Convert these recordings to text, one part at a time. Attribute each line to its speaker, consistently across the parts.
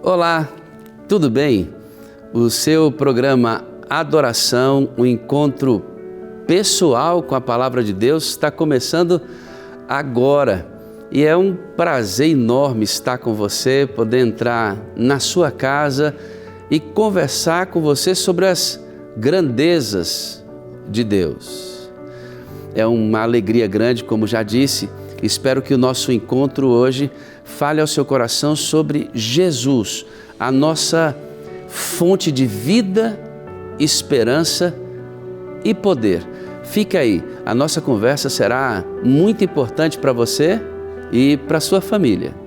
Speaker 1: Olá, tudo bem? O seu programa Adoração, um encontro pessoal com a Palavra de Deus, está começando agora. E é um prazer enorme estar com você, poder entrar na sua casa e conversar com você sobre as grandezas de Deus. É uma alegria grande, como já disse. Espero que o nosso encontro hoje fale ao seu coração sobre Jesus, a nossa fonte de vida, esperança e poder. Fique aí, a nossa conversa será muito importante para você e para sua família.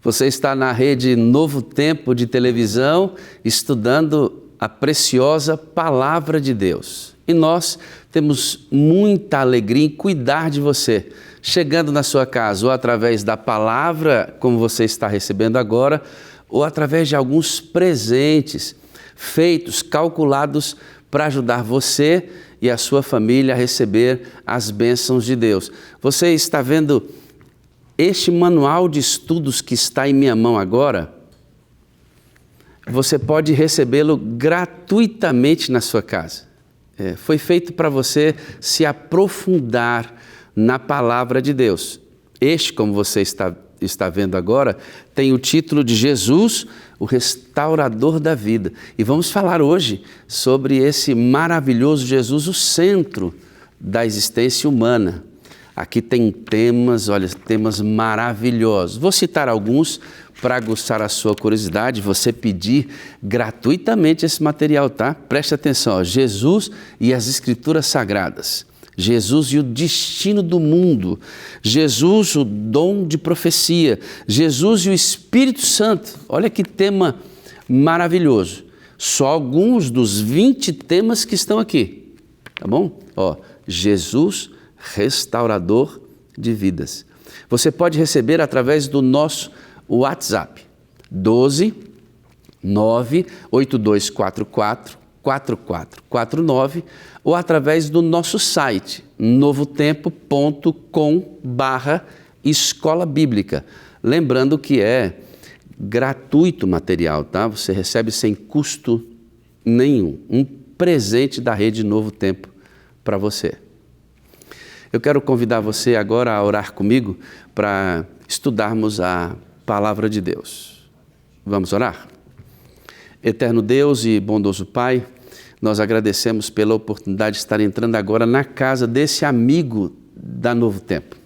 Speaker 1: Você está na rede Novo Tempo de televisão, estudando a preciosa Palavra de Deus. E nós temos muita alegria em cuidar de você, chegando na sua casa, ou através da palavra, como você está recebendo agora, ou através de alguns presentes feitos, calculados para ajudar você e a sua família a receber as bênçãos de Deus. Você está vendo este manual de estudos que está em minha mão agora? Você pode recebê-lo gratuitamente na sua casa. Foi feito para você se aprofundar na palavra de Deus. Este, como você está vendo agora, tem o título de Jesus, o restaurador da vida. E vamos falar hoje sobre esse maravilhoso Jesus, o centro da existência humana. Aqui tem temas, olha, temas maravilhosos. Vou citar alguns para aguçar a sua curiosidade, você pedir gratuitamente esse material, tá? Preste atenção, ó. Jesus e as Escrituras Sagradas. Jesus e o destino do mundo. Jesus, o dom de profecia. Jesus e o Espírito Santo. Olha que tema maravilhoso. Só alguns dos 20 temas que estão aqui, tá bom? Ó, Jesus, restaurador de vidas. Você pode receber através do nosso WhatsApp 12 98244 4449 ou através do nosso site novotempo.com/escola bíblica. Lembrando que é gratuito o material, tá? Você recebe sem custo nenhum. Um presente da rede Novo Tempo para você. Eu quero convidar você agora a orar comigo para estudarmos a Palavra de Deus. Vamos orar? Eterno Deus e bondoso Pai, nós agradecemos pela oportunidade de estar entrando agora na casa desse amigo da Novo Tempo.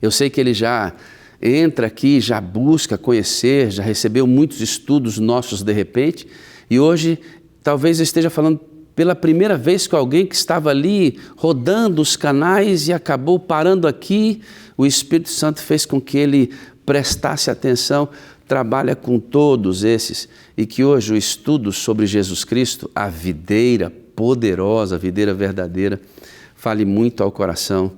Speaker 1: Eu sei que ele já entra aqui, já busca conhecer, já recebeu muitos estudos nossos de repente, e hoje talvez eu esteja falando pela primeira vez com alguém que estava ali rodando os canais e acabou parando aqui. O Espírito Santo fez com que ele prestasse atenção, trabalha com todos esses e que hoje o estudo sobre Jesus Cristo, a videira poderosa, a videira verdadeira, fale muito ao coração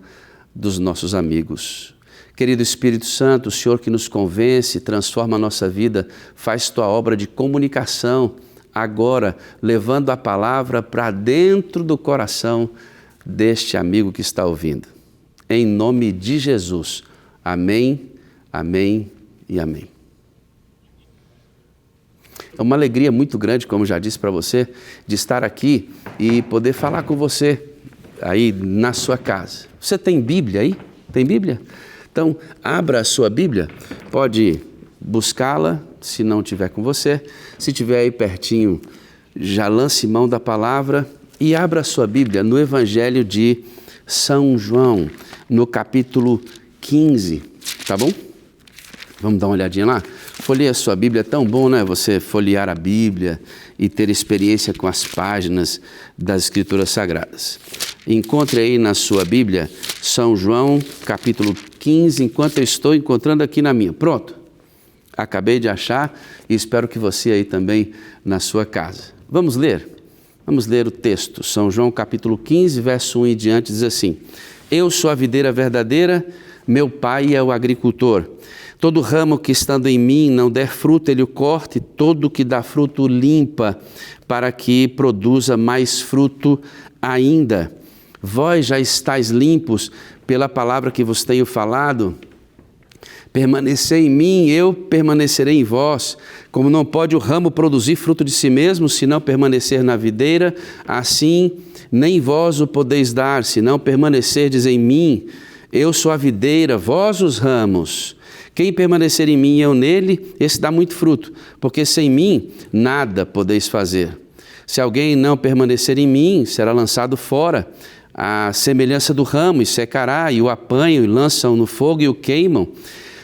Speaker 1: dos nossos amigos. Querido Espírito Santo, o Senhor que nos convence, transforma a nossa vida, faz tua obra de comunicação agora, levando a palavra para dentro do coração deste amigo que está ouvindo. Em nome de Jesus. Amém, amém e amém. É uma alegria muito grande, como já disse para você, de estar aqui e poder falar com você aí na sua casa. Você tem Bíblia aí? Tem Bíblia? Então, abra a sua Bíblia, pode buscá-la, se não tiver com você. Se tiver aí pertinho, já lance mão da palavra e abra a sua Bíblia no Evangelho de São João, no capítulo 15, tá bom? Vamos dar uma olhadinha lá? Folheia a sua Bíblia, é tão bom, né? Você folhear a Bíblia e ter experiência com as páginas das Escrituras Sagradas. Encontre aí na sua Bíblia, São João, capítulo 15, enquanto eu estou encontrando aqui na minha. Pronto, acabei de achar e espero que você aí também na sua casa. Vamos ler? Vamos ler o texto. São João, capítulo 15, verso 1 em diante, diz assim: Eu sou a videira verdadeira, meu pai é o agricultor. Todo ramo que estando em mim não der fruto, ele o corta, e todo que dá fruto o limpa, para que produza mais fruto ainda. Vós já estáis limpos pela palavra que vos tenho falado. Permanecei em mim, eu permanecerei em vós. Como não pode o ramo produzir fruto de si mesmo, se não permanecer na videira, assim nem vós o podeis dar, se não permanecerdes em mim. Eu sou a videira, vós os ramos. Quem permanecer em mim e eu nele, esse dá muito fruto, porque sem mim nada podeis fazer. Se alguém não permanecer em mim, será lançado fora, à semelhança do ramo, e secará, e o apanham, e lançam no fogo e o queimam.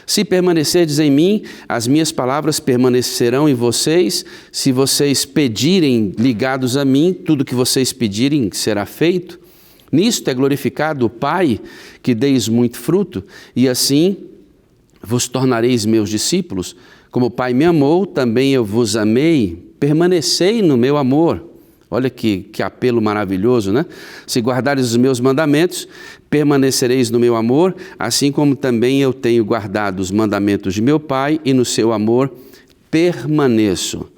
Speaker 1: Se permanecerdes em mim, as minhas palavras permanecerão em vocês. Se vocês pedirem ligados a mim, tudo que vocês pedirem será feito. Nisto é glorificado o Pai, que deis muito fruto, e assim vos tornareis meus discípulos. Como o Pai me amou, também eu vos amei. Permanecei no meu amor. Olha que apelo maravilhoso, né? Se guardares os meus mandamentos, permanecereis no meu amor, assim como também eu tenho guardado os mandamentos de meu Pai, e no seu amor permaneço.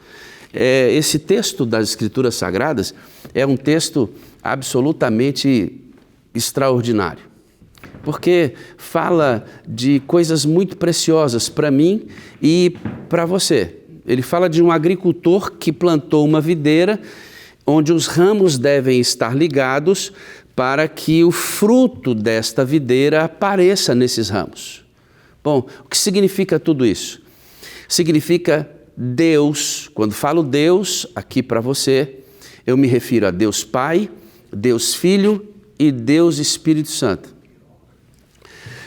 Speaker 1: Esse texto das Escrituras Sagradas é um texto absolutamente extraordinário, porque fala de coisas muito preciosas para mim e para você. Ele fala de um agricultor que plantou uma videira, onde os ramos devem estar ligados para que o fruto desta videira apareça nesses ramos. Bom, o que significa tudo isso? Significa Deus. Quando falo Deus aqui para você, eu me refiro a Deus Pai, Deus Filho e Deus Espírito Santo.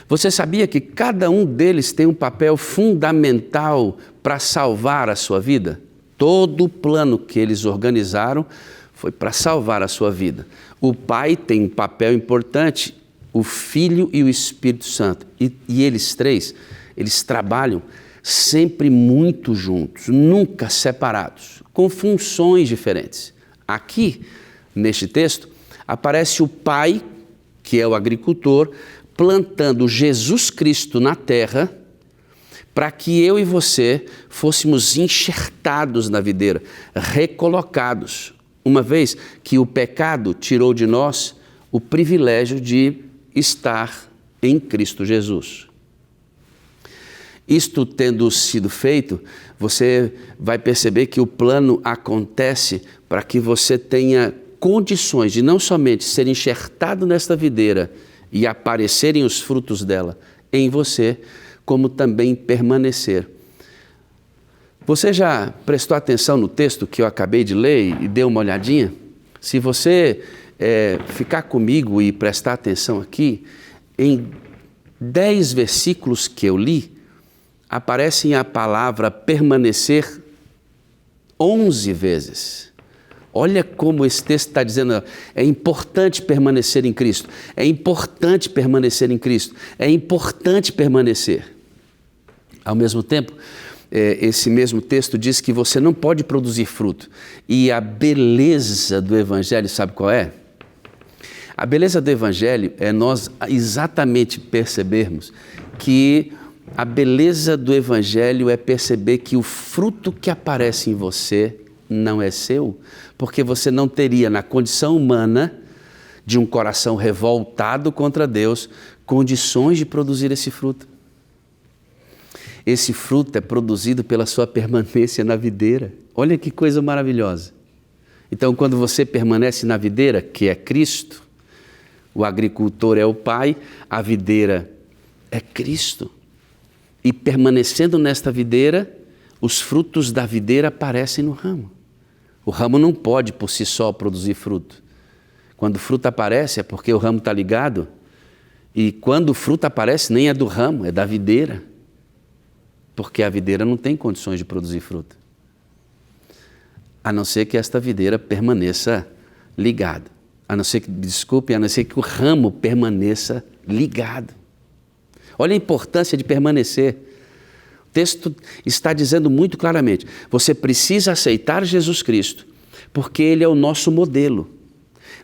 Speaker 1: Você sabia que cada um deles tem um papel fundamental para salvar a sua vida? Todo o plano que eles organizaram foi para salvar a sua vida. O Pai tem um papel importante, o Filho e o Espírito Santo. E eles três, eles trabalham sempre muito juntos, nunca separados, com funções diferentes. Aqui, neste texto, aparece o Pai, que é o agricultor, plantando Jesus Cristo na terra, para que eu e você fôssemos enxertados na videira, recolocados, uma vez que o pecado tirou de nós o privilégio de estar em Cristo Jesus. Isto tendo sido feito, você vai perceber que o plano acontece para que você tenha condições de não somente ser enxertado nesta videira e aparecerem os frutos dela em você, como também permanecer. Você já prestou atenção no texto que eu acabei de ler e deu uma olhadinha? Se você ficar comigo e prestar atenção aqui, em 10 versículos que eu li, aparecem a palavra permanecer 11 vezes. Olha como esse texto está dizendo, é importante permanecer em Cristo, é importante permanecer em Cristo, é importante permanecer. Ao mesmo tempo, esse mesmo texto diz que você não pode produzir fruto. E a beleza do Evangelho, sabe qual é? A beleza do Evangelho é nós exatamente percebermos que a beleza do Evangelho é perceber que o fruto que aparece em você não é seu, porque você não teria, na condição humana, de um coração revoltado contra Deus, condições de produzir esse fruto. Esse fruto é produzido pela sua permanência na videira. Olha que coisa maravilhosa. Então, quando você permanece na videira, que é Cristo, o agricultor é o Pai, a videira é Cristo. E permanecendo nesta videira, os frutos da videira aparecem no ramo. O ramo não pode por si só produzir fruto. Quando o fruto aparece é porque o ramo está ligado. E quando o fruto aparece nem é do ramo, é da videira. Porque a videira não tem condições de produzir fruto. A não ser que esta videira permaneça ligada. a não ser que o ramo permaneça ligado. Olha a importância de permanecer. O texto está dizendo muito claramente, você precisa aceitar Jesus Cristo, porque Ele é o nosso modelo.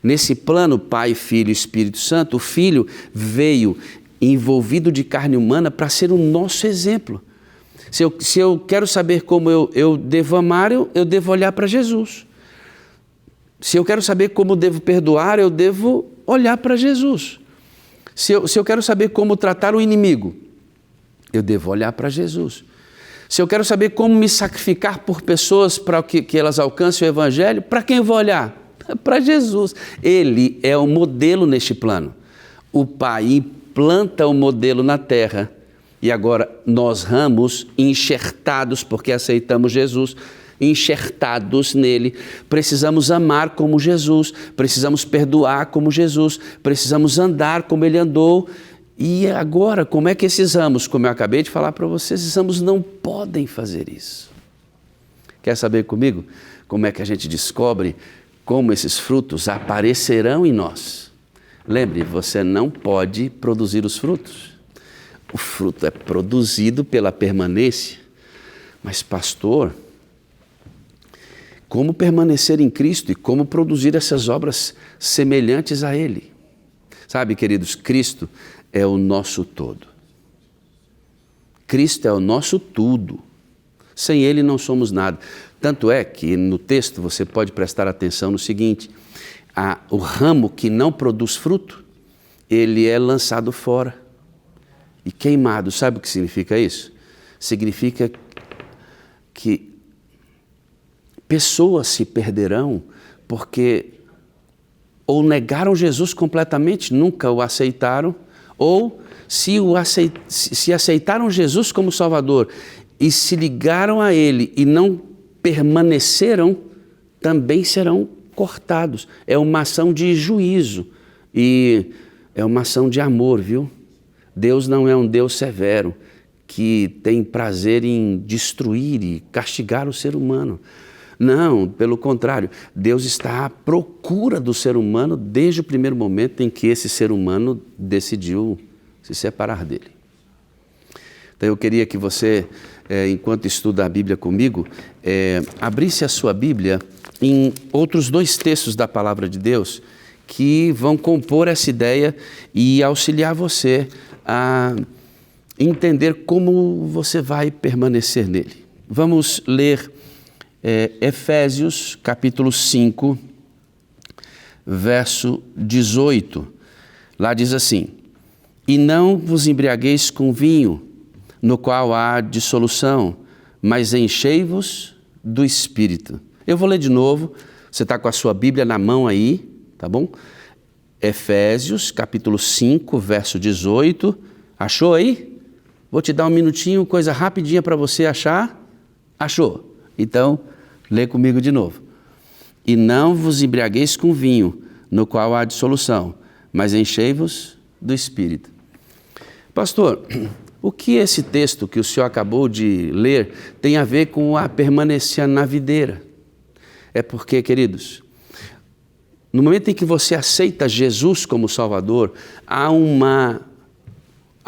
Speaker 1: Nesse plano, Pai, Filho e Espírito Santo, o Filho veio envolvido de carne humana para ser o nosso exemplo. Se eu quero saber como eu devo amar, eu devo olhar para Jesus. Se eu quero saber como devo perdoar, eu devo olhar para Jesus. Se eu quero saber como tratar o inimigo, eu devo olhar para Jesus. Se eu quero saber como me sacrificar por pessoas para que elas alcancem o Evangelho, para quem eu vou olhar? Para Jesus. Ele é o modelo neste plano. O Pai implanta o modelo na terra e agora nós ramos enxertados, porque aceitamos Jesus, enxertados nele, precisamos amar como Jesus, precisamos perdoar como Jesus, precisamos andar como ele andou. E agora, como é que esses ramos, como eu acabei de falar para vocês, esses ramos não podem fazer isso. Quer saber comigo como é que a gente descobre como esses frutos aparecerão em nós? Lembre, você não pode produzir os frutos. O fruto é produzido pela permanência. Mas pastor, como permanecer em Cristo e como produzir essas obras semelhantes a Ele? Sabe, queridos, Cristo é o nosso todo. Cristo é o nosso tudo. Sem Ele não somos nada. Tanto é que no texto você pode prestar atenção no seguinte, o ramo que não produz fruto, ele é lançado fora e queimado. Sabe o que significa isso? Significa que pessoas se perderão porque ou negaram Jesus completamente, nunca o aceitaram, ou se aceitaram Jesus como Salvador e se ligaram a Ele e não permaneceram, também serão cortados. É uma ação de juízo e é uma ação de amor, viu? Deus não é um Deus severo que tem prazer em destruir e castigar o ser humano. Não, pelo contrário, Deus está à procura do ser humano desde o primeiro momento em que esse ser humano decidiu se separar dele. Então eu queria que você, enquanto estuda a Bíblia comigo, abrisse a sua Bíblia em outros dois textos da Palavra de Deus que vão compor essa ideia e auxiliar você a entender como você vai permanecer nele. Vamos ler Efésios capítulo 5, verso 18. Lá diz assim: e não vos embriagueis com vinho, no qual há dissolução, mas enchei-vos do Espírito. Eu vou ler de novo, você está com a sua Bíblia na mão aí, tá bom? Efésios capítulo 5, verso 18. Achou aí? Vou te dar um minutinho, coisa rapidinha para você achar. Achou? Então, lê comigo de novo. E não vos embriagueis com vinho, no qual há dissolução, mas enchei-vos do Espírito. Pastor, o que esse texto que o senhor acabou de ler tem a ver com a permanência na videira? É porque, queridos, no momento em que você aceita Jesus como Salvador, há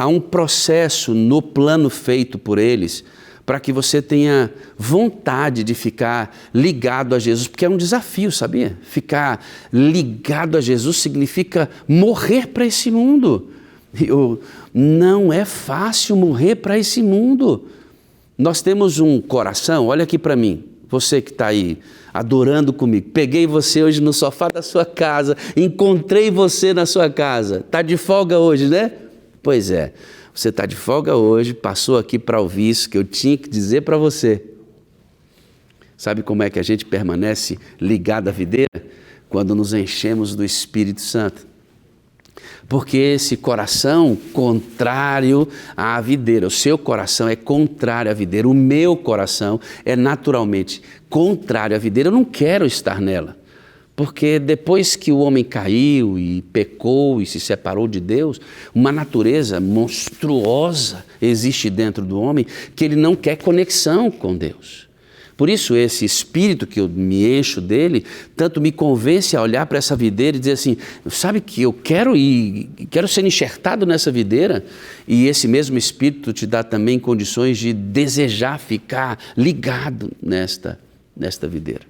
Speaker 1: um processo no plano feito por eles para que você tenha vontade de ficar ligado a Jesus, porque é um desafio, sabia? Ficar ligado a Jesus significa morrer para esse mundo. Não é fácil morrer para esse mundo. Nós temos um coração, olha aqui para mim, você que está aí adorando comigo, peguei você hoje no sofá da sua casa, encontrei você na sua casa, está de folga hoje, né? Pois é. Você está de folga hoje, passou aqui para ouvir isso que eu tinha que dizer para você. Sabe como é que a gente permanece ligado à videira? Quando nos enchemos do Espírito Santo. Porque esse coração contrário à videira, o seu coração é contrário à videira, o meu coração é naturalmente contrário à videira, eu não quero estar nela. Porque depois que o homem caiu e pecou e se separou de Deus, uma natureza monstruosa existe dentro do homem que ele não quer conexão com Deus. Por isso esse espírito que eu me encho dele, tanto me convence a olhar para essa videira e dizer assim, sabe que eu quero ir, quero ser enxertado nessa videira, e esse mesmo espírito te dá também condições de desejar ficar ligado nesta videira.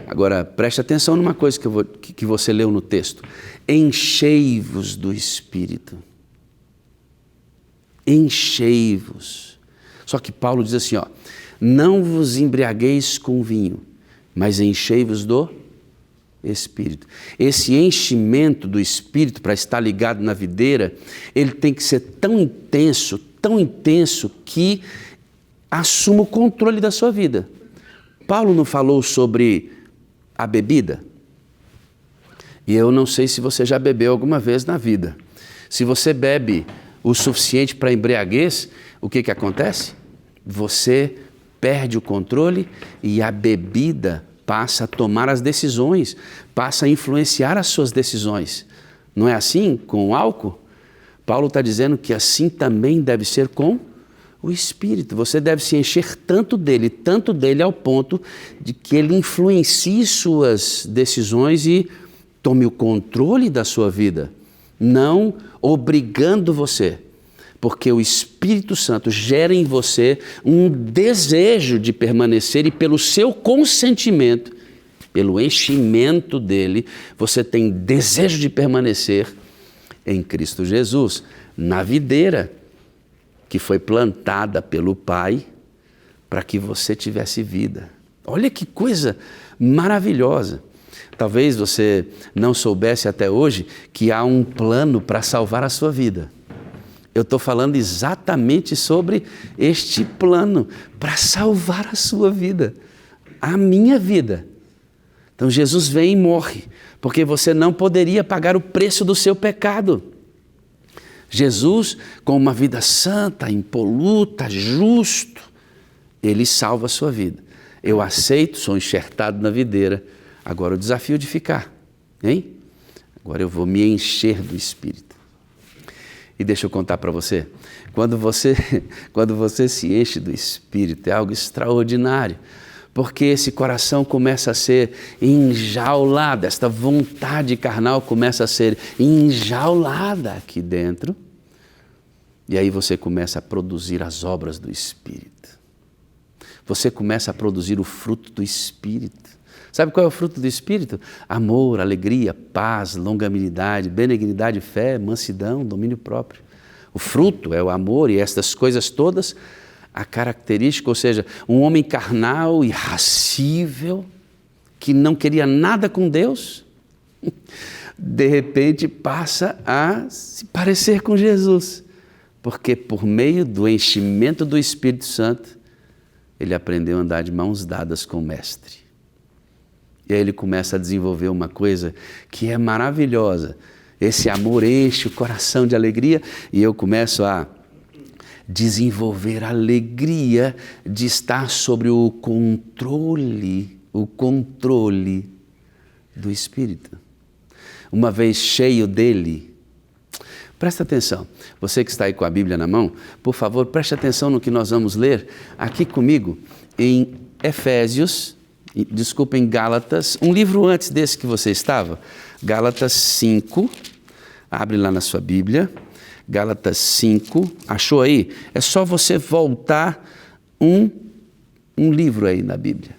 Speaker 1: Agora, preste atenção numa coisa que você leu no texto. Enchei-vos do Espírito. Enchei-vos. Só que Paulo diz assim, ó, não vos embriagueis com vinho, mas enchei-vos do Espírito. Esse enchimento do Espírito para estar ligado na videira, ele tem que ser tão intenso que assuma o controle da sua vida. Paulo não falou sobre a bebida? E eu não sei se você já bebeu alguma vez na vida. Se você bebe o suficiente para embriaguez, o que acontece? Você perde o controle e a bebida passa a tomar as decisões, passa a influenciar as suas decisões. Não é assim com o álcool? Paulo está dizendo que assim também deve ser com o Espírito. Você deve se encher tanto dele ao ponto de que ele influencie suas decisões e tome o controle da sua vida, não obrigando você, porque o Espírito Santo gera em você um desejo de permanecer e pelo seu consentimento, pelo enchimento dele, você tem desejo de permanecer em Cristo Jesus, na videira que foi plantada pelo Pai para que você tivesse vida. Olha que coisa maravilhosa. Talvez você não soubesse até hoje que há um plano para salvar a sua vida. Eu estou falando exatamente sobre este plano para salvar a sua vida, a minha vida. Então Jesus vem e morre, porque você não poderia pagar o preço do seu pecado. Jesus, com uma vida santa, impoluta, justo, ele salva a sua vida. Eu aceito, sou enxertado na videira. Agora o desafio de ficar, hein? Agora eu vou me encher do Espírito. E deixa eu contar para você, quando você se enche do Espírito, é algo extraordinário, porque esse coração começa a ser enjaulado, esta vontade carnal começa a ser enjaulada aqui dentro, e aí você começa a produzir as obras do Espírito. Você começa a produzir o fruto do Espírito. Sabe qual é o fruto do Espírito? Amor, alegria, paz, longanimidade, benignidade, fé, mansidão, domínio próprio. O fruto é o amor e estas coisas todas, a característica, ou seja, um homem carnal, irascível, que não queria nada com Deus, de repente passa a se parecer com Jesus, porque por meio do enchimento do Espírito Santo, ele aprendeu a andar de mãos dadas com o Mestre. E aí ele começa a desenvolver uma coisa que é maravilhosa. Esse amor enche o coração de alegria e eu começo a desenvolver a alegria de estar sobre o controle do Espírito. Uma vez cheio dele, presta atenção, você que está aí com a Bíblia na mão, por favor, preste atenção no que nós vamos ler aqui comigo em em Gálatas, um livro antes desse que você estava, Gálatas 5, abre lá na sua Bíblia, Gálatas 5, achou aí? É só você voltar um livro aí na Bíblia.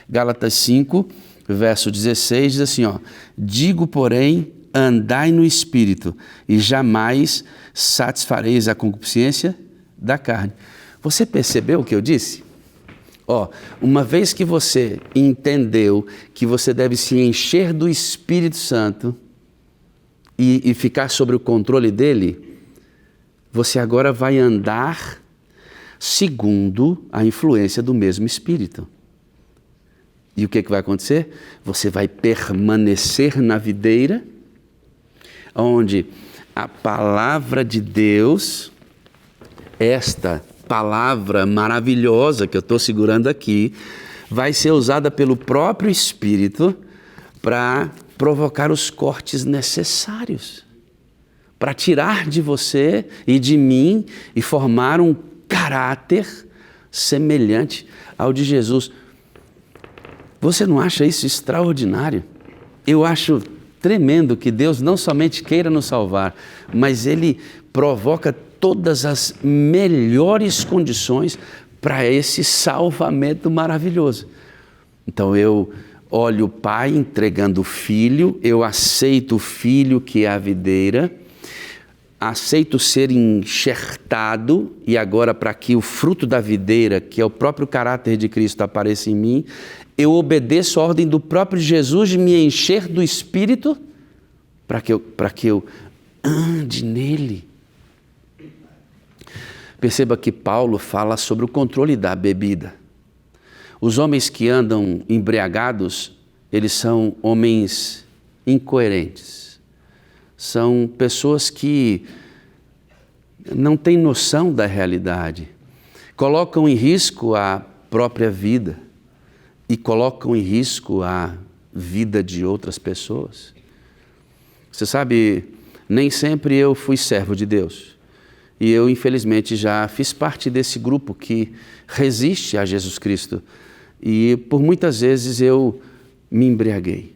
Speaker 1: Gálatas 5, verso 16, diz assim, ó, digo, porém, andai no Espírito e jamais satisfareis a concupiscência da carne. Você percebeu o que eu disse? Uma vez que você entendeu que você deve se encher do Espírito Santo e ficar sob o controle dele, você agora vai andar segundo a influência do mesmo Espírito. E o que vai acontecer? Você vai permanecer na videira, onde a palavra de Deus, esta palavra maravilhosa que eu estou segurando aqui, vai ser usada pelo próprio Espírito para provocar os cortes necessários, para tirar de você e de mim e formar um caráter semelhante ao de Jesus. Você não acha isso extraordinário? Eu acho tremendo que Deus não somente queira nos salvar, mas Ele provoca todas as melhores condições para esse salvamento maravilhoso. Então eu olho o Pai entregando o Filho, eu aceito o Filho que é a videira, aceito ser enxertado e agora para que o fruto da videira, que é o próprio caráter de Cristo, apareça em mim, eu obedeço a ordem do próprio Jesus de me encher do Espírito para que eu ande nele. Perceba que Paulo fala sobre o controle da bebida. Os homens que andam embriagados, eles são homens incoerentes. São pessoas que não têm noção da realidade. Colocam em risco a própria vida e colocam em risco a vida de outras pessoas. Você sabe, nem sempre eu fui servo de Deus. E eu, infelizmente, já fiz parte desse grupo que resiste a Jesus Cristo. E por muitas vezes eu me embriaguei.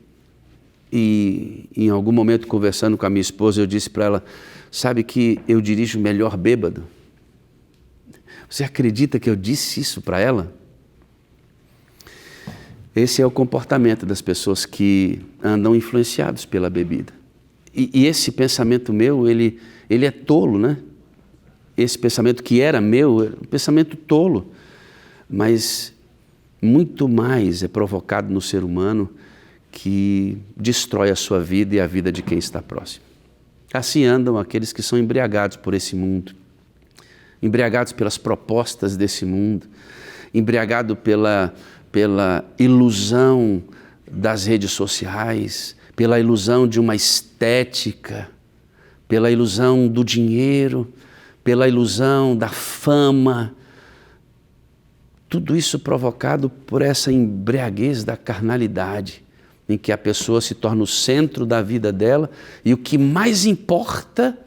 Speaker 1: E em algum momento, conversando com a minha esposa, eu disse para ela, sabe que eu dirijo melhor bêbado? Você acredita que eu disse isso para ela? Esse é o comportamento das pessoas que andam influenciados pela bebida. E esse pensamento meu, ele é tolo, né? Esse pensamento que era meu, é um pensamento tolo, mas muito mais é provocado no ser humano que destrói a sua vida e a vida de quem está próximo. Assim andam aqueles que são embriagados por esse mundo, embriagados pelas propostas desse mundo, embriagados pela ilusão das redes sociais, pela ilusão de uma estética, pela ilusão do dinheiro, pela ilusão da fama, tudo isso provocado por essa embriaguez da carnalidade, em que a pessoa se torna o centro da vida dela e o que mais importa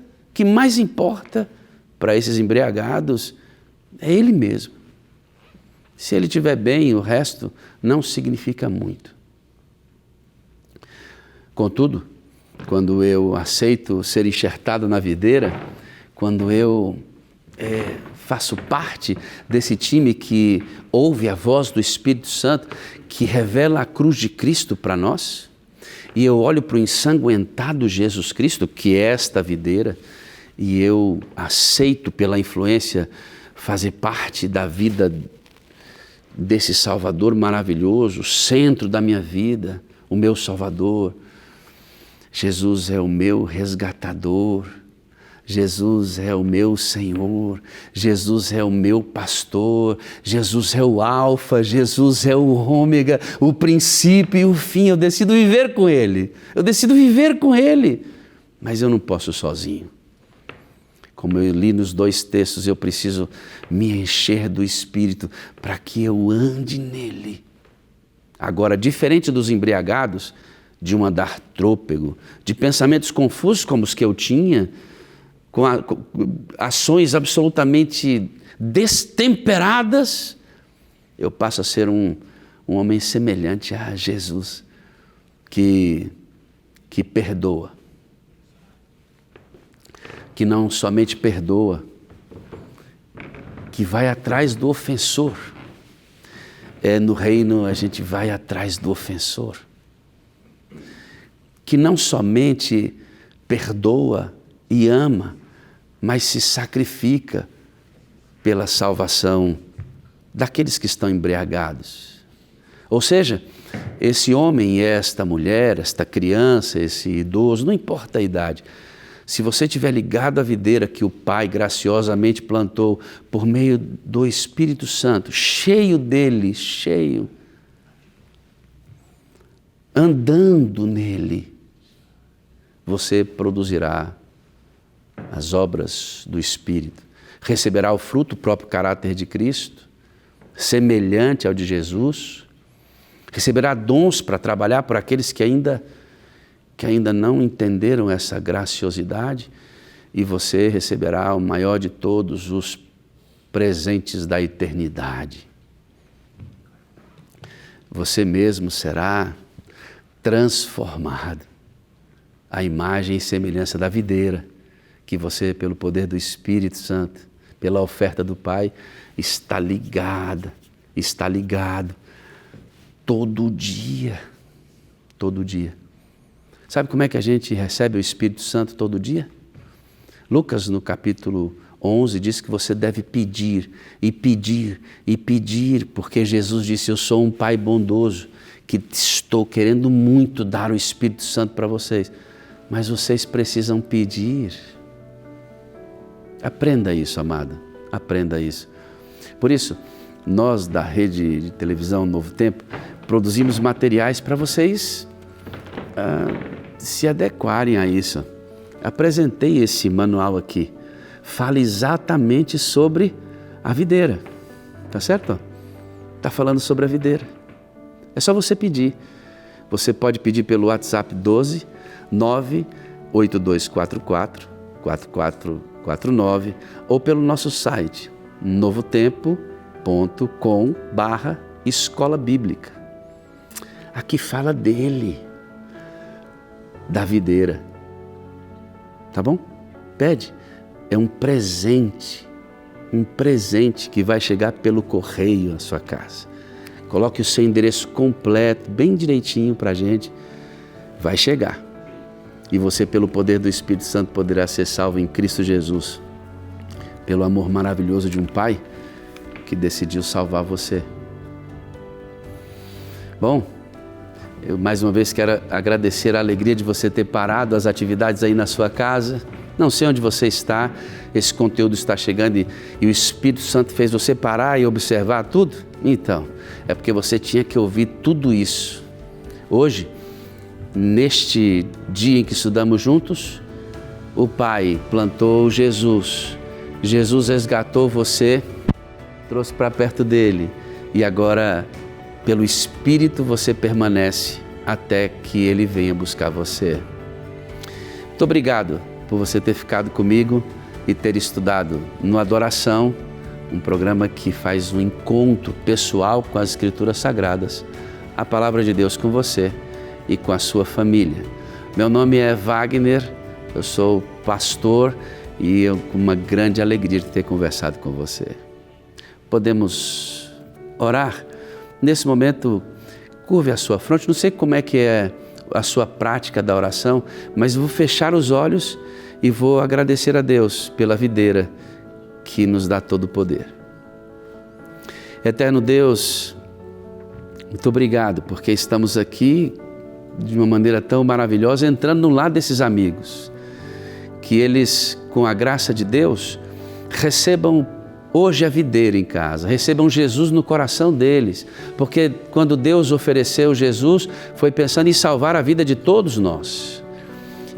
Speaker 1: para esses embriagados é ele mesmo. Se ele estiver bem, o resto não significa muito. Contudo, quando eu aceito ser enxertado na videira, quando eu faço parte desse time que ouve a voz do Espírito Santo, que revela a cruz de Cristo para nós, e eu olho para o ensanguentado Jesus Cristo, que é esta videira, e eu aceito pela influência fazer parte da vida desse Salvador maravilhoso, o centro da minha vida, o meu Salvador. Jesus é o meu resgatador, Jesus é o meu Senhor, Jesus é o meu pastor, Jesus é o alfa, Jesus é o ômega, o princípio e o fim. Eu decido viver com Ele, mas eu não posso sozinho. Como eu li nos 2 textos, eu preciso me encher do Espírito para que eu ande nele. Agora, diferente dos embriagados, de um andar trôpego, de pensamentos confusos como os que eu tinha, com ações absolutamente destemperadas, eu passo a ser um homem semelhante a Jesus, que perdoa, que não somente perdoa, que vai atrás do ofensor. No reino a gente vai atrás do ofensor, que não somente perdoa e ama, mas se sacrifica pela salvação daqueles que estão embriagados. Ou seja, esse homem, esta mulher, esta criança, esse idoso, não importa a idade, se você estiver ligado à videira que o Pai graciosamente plantou por meio do Espírito Santo, cheio dele, andando nele, você produzirá as obras do Espírito, receberá o fruto, o próprio caráter de Cristo, semelhante ao de Jesus, receberá dons para trabalhar por aqueles que ainda não entenderam essa graciosidade, e você receberá o maior de todos os presentes da eternidade. Você mesmo será transformado à imagem e semelhança da videira, que você, pelo poder do Espírito Santo, pela oferta do Pai, está ligado todo dia. Todo dia. Sabe como é que a gente recebe o Espírito Santo todo dia? Lucas, no capítulo 11, diz que você deve pedir e pedir e pedir, porque Jesus disse: eu sou um Pai bondoso, que estou querendo muito dar o Espírito Santo para vocês, mas vocês precisam pedir. Aprenda isso, amado, aprenda isso. Por isso, nós da rede de televisão Novo Tempo produzimos materiais para vocês se adequarem a isso. Apresentei esse manual aqui. Fala exatamente sobre a videira. Tá certo? Tá falando sobre a videira. É só você pedir. Você pode pedir pelo WhatsApp 12 98244 4449 ou pelo nosso site novotempo.com/escola bíblica. Aqui fala dele, da videira. Tá bom? Pede. É um presente que vai chegar pelo correio à sua casa. Coloque o seu endereço completo, bem direitinho para a gente. Vai chegar. E você, pelo poder do Espírito Santo, poderá ser salvo em Cristo Jesus. Pelo amor maravilhoso de um Pai que decidiu salvar você. Bom, eu mais uma vez quero agradecer a alegria de você ter parado as atividades aí na sua casa. Não sei onde você está, esse conteúdo está chegando e o Espírito Santo fez você parar e observar tudo? Então, é porque você tinha que ouvir tudo isso. Hoje, neste dia em que estudamos juntos, o Pai plantou Jesus. Jesus resgatou você, trouxe para perto dele e agora, pelo Espírito, você permanece até que ele venha buscar você. Muito obrigado por você ter ficado comigo e ter estudado no Adoração, um programa que faz um encontro pessoal com as Escrituras Sagradas, a Palavra de Deus com você e com a sua família. Meu nome é Wagner, eu sou pastor e eu com uma grande alegria de ter conversado com você. Podemos orar? Nesse momento, curve a sua fronte. Não sei como é que é a sua prática da oração, mas vou fechar os olhos e vou agradecer a Deus pela videira que nos dá todo o poder. Eterno Deus, muito obrigado, porque estamos aqui de uma maneira tão maravilhosa, entrando no lar desses amigos. Que eles, com a graça de Deus, recebam hoje a videira em casa, recebam Jesus no coração deles, porque quando Deus ofereceu Jesus, foi pensando em salvar a vida de todos nós.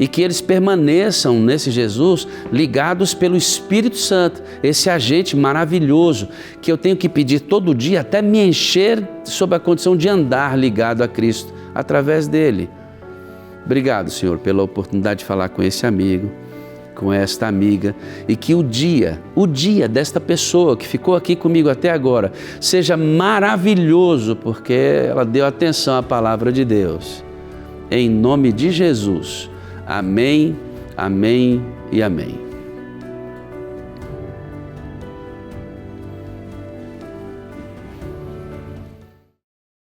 Speaker 1: E que eles permaneçam nesse Jesus ligados pelo Espírito Santo, esse agente maravilhoso que eu tenho que pedir todo dia até me encher sob a condição de andar ligado a Cristo através dele. Obrigado, Senhor, pela oportunidade de falar com esse amigo, com esta amiga, e que o dia desta pessoa que ficou aqui comigo até agora seja maravilhoso, porque ela deu atenção à palavra de Deus. Em nome de Jesus. Amém, amém e amém.